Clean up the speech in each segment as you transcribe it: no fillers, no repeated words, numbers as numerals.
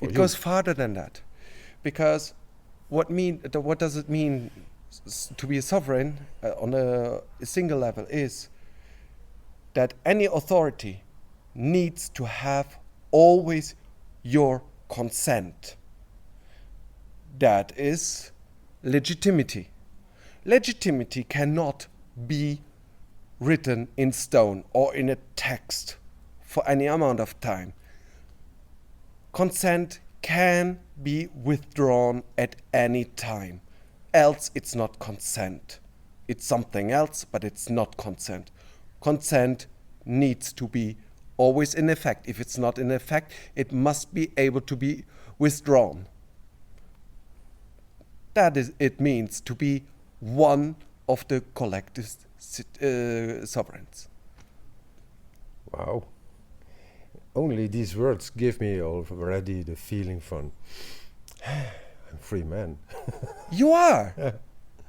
It goes farther than that, because what does it mean to be a sovereign on a single level is that any authority needs to have always your consent. That is legitimacy. Legitimacy cannot be written in stone or in a text for any amount of time. Consent can be withdrawn at any time, else it's not consent. It's something else, but it's not consent. Consent needs to be always in effect. If it's not in effect, it must be able to be withdrawn. That is, it means to be one of the collective sovereigns. Wow. Only these words give me already the feeling from I'm free man. You are. Yeah.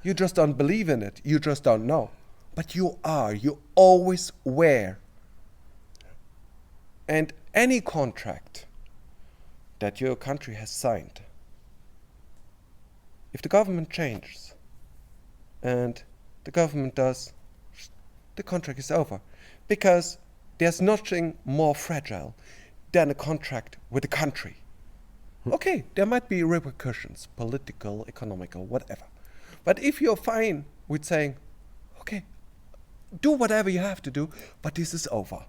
You just don't believe in it. You just don't know. But you are. You always were. And any contract that your country has signed, if the government changes and the government does, the contract is over. Because there's nothing more fragile than a contract with a country. Okay, there might be repercussions, political, economical, whatever. But if you're fine with saying, okay, do whatever you have to do, but this is over,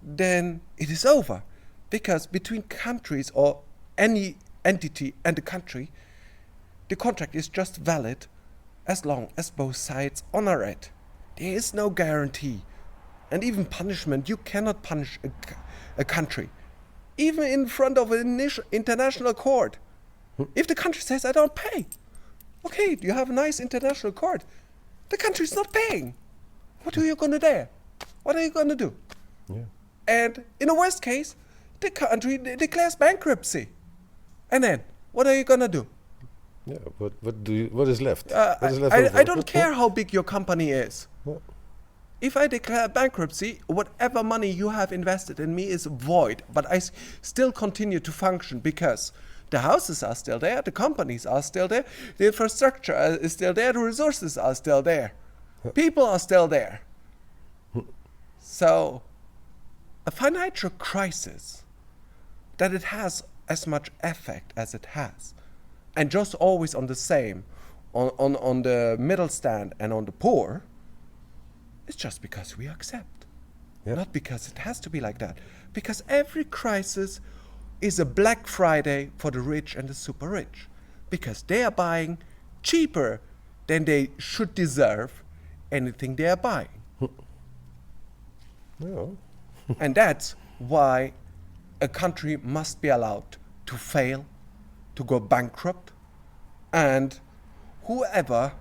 then it is over. Because between countries or any entity and a country, the contract is just valid as long as both sides honor it. There is no guarantee. And even punishment, you cannot punish a country. Even in front of an international court. If the country says, I don't pay. Okay, you have a nice international court. The country is not paying. What are you going to do? What are you going to do? Yeah. And in the worst case, the country declares bankruptcy. And then, what are you going to do? Yeah, what is left? I don't care how big your company is. Yeah. If I declare bankruptcy, whatever money you have invested in me is void, but I still continue to function because the houses are still there, the companies are still there, the infrastructure is still there, the resources are still there, people are still there. So, a financial crisis, that it has as much effect as it has, and just always on the same, on the middle stand and on the poor, it's just because we accept. Yeah. Not because it has to be like that. Because every crisis is a Black Friday for the rich and the super rich. Because they are buying cheaper than they should deserve anything they are buying. No. And that's why a country must be allowed to fail, to go bankrupt, and whoever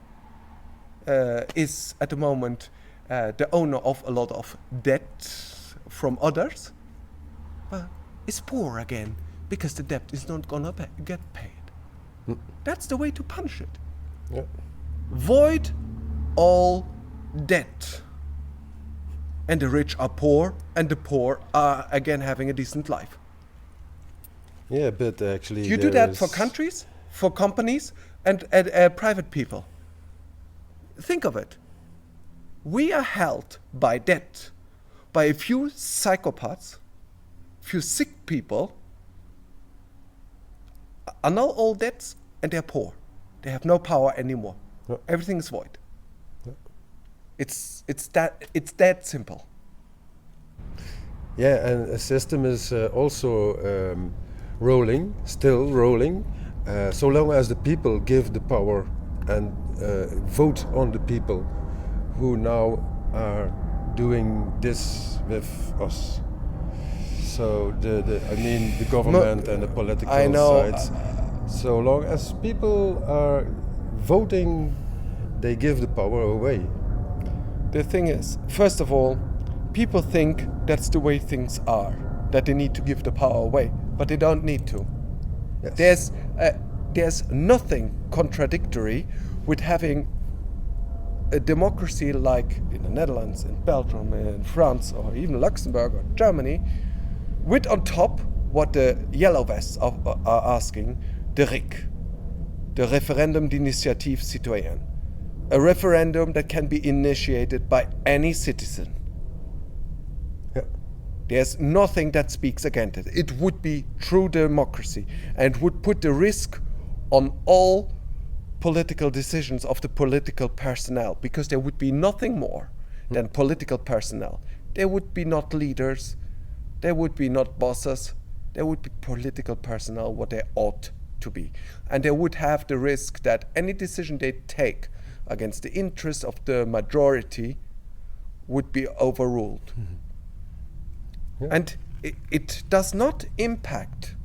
is at the moment the owner of a lot of debt from others, is poor again because the debt is not gonna get paid. That's the way to punish it. Yeah. Void all debt. And the rich are poor, and the poor are again having a decent life. Yeah, but actually You do that for countries, for companies, and private people. Think of it. We are held by debt by a few psychopaths, few sick people, annul all debts, and they're poor. They have no power anymore. Yeah. Everything is void. Yeah. It's that simple. Yeah, and a system is also still rolling, so long as the people give the power and vote on the people who now are doing this with us. So the government and the political sides. So long as people are voting, they give the power away. The thing is, first of all, people think that's the way things are, that they need to give the power away, but they don't need to. Yes. There's nothing contradictory with having a democracy like in the Netherlands, in Belgium, in France, or even Luxembourg or Germany, with on top what the yellow vests are asking, the RIC, the Referendum d'Initiative Citoyenne, a referendum that can be initiated by any citizen. Yeah. There's nothing that speaks against it. It would be true democracy and would put the risk on all political decisions of the political personnel, because there would be nothing more than political personnel. There would be not leaders, there would be not bosses, there would be political personnel, what they ought to be. And they would have the risk that any decision they take against the interest of the majority would be overruled. Yeah. And it does not impact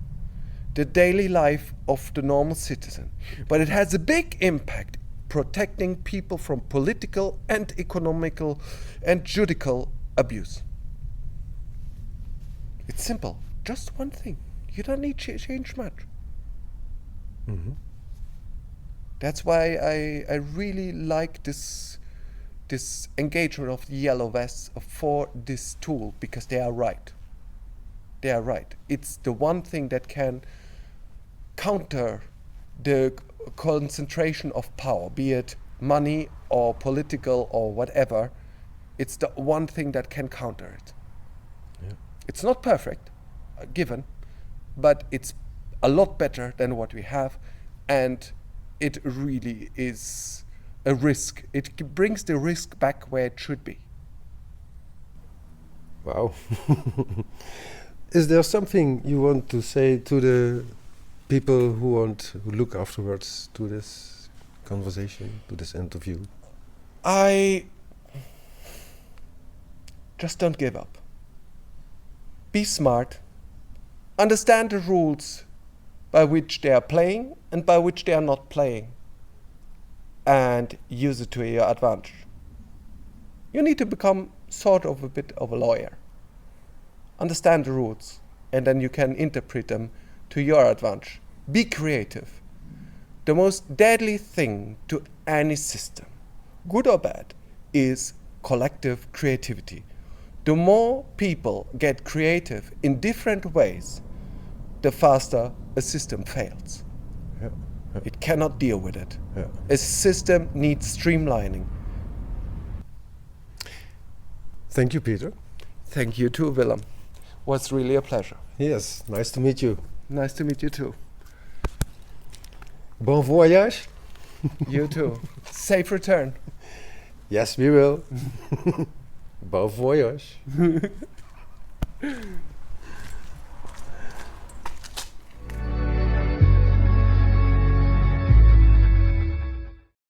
the daily life of the normal citizen, but it has a big impact protecting people from political and economical and judicial abuse. It's simple, just one thing. You don't need to change much. Mm-hmm. That's why I really like this engagement of the yellow vests for this tool, because they are right. They are right. It's the one thing that can counter the concentration of power, be it money or political or whatever. It's the one thing that can counter it. Yeah. It's not perfect, given, but it's a lot better than what we have, and it really is a risk. It brings the risk back where it should be. Wow. Is there something you want to say to the people who look afterwards to this conversation, to this interview? I just don't give up. Be smart. Understand the rules by which they are playing and by which they are not playing, and use it to your advantage. You need to become sort of a bit of a lawyer. Understand the rules, and then you can interpret them to your advantage. Be creative. The most deadly thing to any system, good or bad, is collective creativity. The more people get creative in different ways, the faster a system fails. Yeah. Yeah. It cannot deal with it. Yeah. A system needs streamlining. Thank you, Peter. Thank you too, Willem. Was really a pleasure. Yes, nice to meet you. Nice to meet you too. Bon voyage. You too. Safe return. Yes, we will. Bon voyage.